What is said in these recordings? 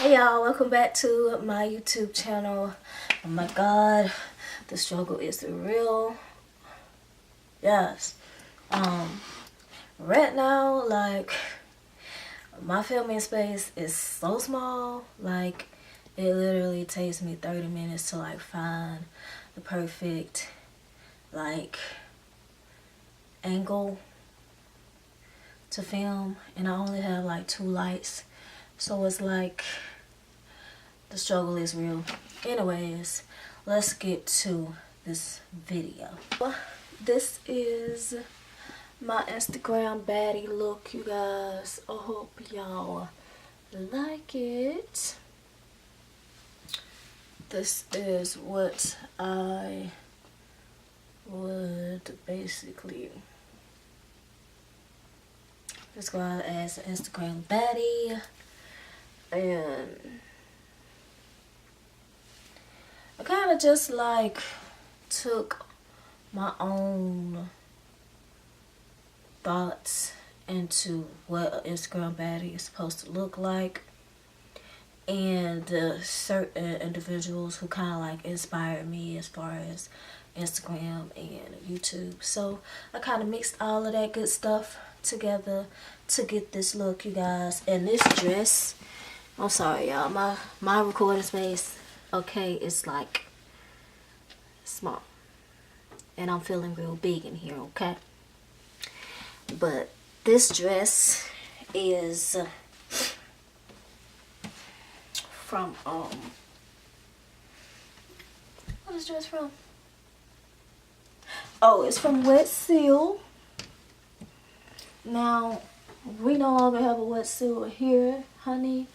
Hey y'all, welcome back to my YouTube channel. Oh my god, the struggle is real. Yes. Right now, like, my filming space is so small, like it literally takes me 30 minutes to like find the perfect like angle to film, and I only have like 2 lights, so it's like the struggle is real. Anyways, let's get to this video. This is my Instagram baddie look, you guys. I hope y'all like it. This is what I would basically describe as an Instagram baddie, and I kind of just like took my own thoughts into what an Instagram baddie is supposed to look like, and certain individuals who kind of like inspired me as far as Instagram and YouTube. So I kind of mixed all of that good stuff together to get this look, you guys. And this dress, I'm sorry y'all, my recording space, okay, it's like small, and I'm feeling real big in here, okay? But this dress is from what is this dress from? Oh, it's from Wet Seal. Now we no longer have a Wet Seal here, honey.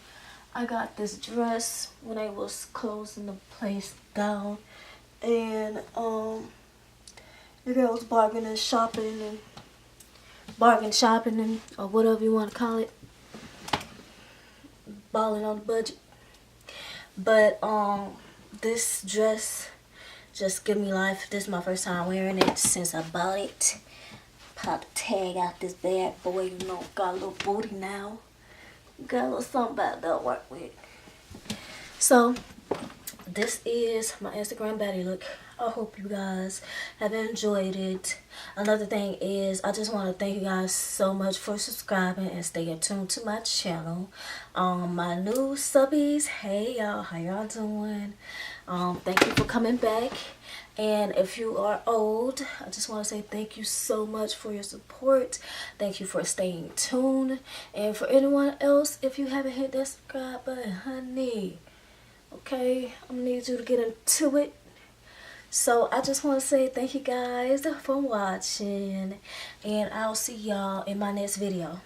I got this dress when I was closing the place down, and the girl was bargain shopping or whatever you want to call it, balling on the budget. But this dress just give me life. This is my first time wearing it since I bought it. Pop the tag out this bad boy, you know, got a little booty now. Got a little something about that to work with. So this is my Instagram baddie look. I hope you guys have enjoyed it. Another thing is, I just want to thank you guys so much for subscribing and staying tuned to my channel. My new subbies, hey y'all, how y'all doing? Thank you for coming back. And if you are old, I just want to say thank you so much for your support. Thank you for staying tuned. And for anyone else, if you haven't hit that subscribe button, honey, okay, I'm gonna need you to get into it. So I just want to say thank you guys for watching, and I'll see y'all in my next video.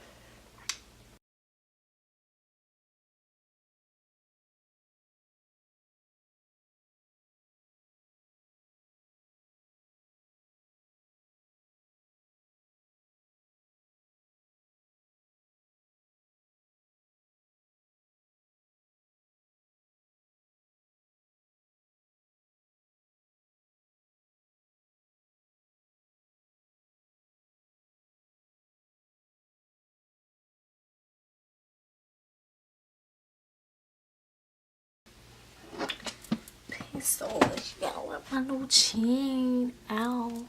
Pesos, y'all, with my new chin. Ow.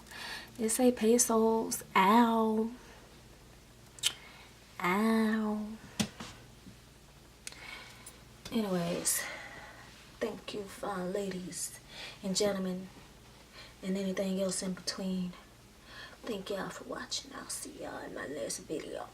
They say pesos. Ow. Ow. Anyways, thank you, fine ladies and gentlemen, and anything else in between. Thank y'all for watching. I'll see y'all in my next video.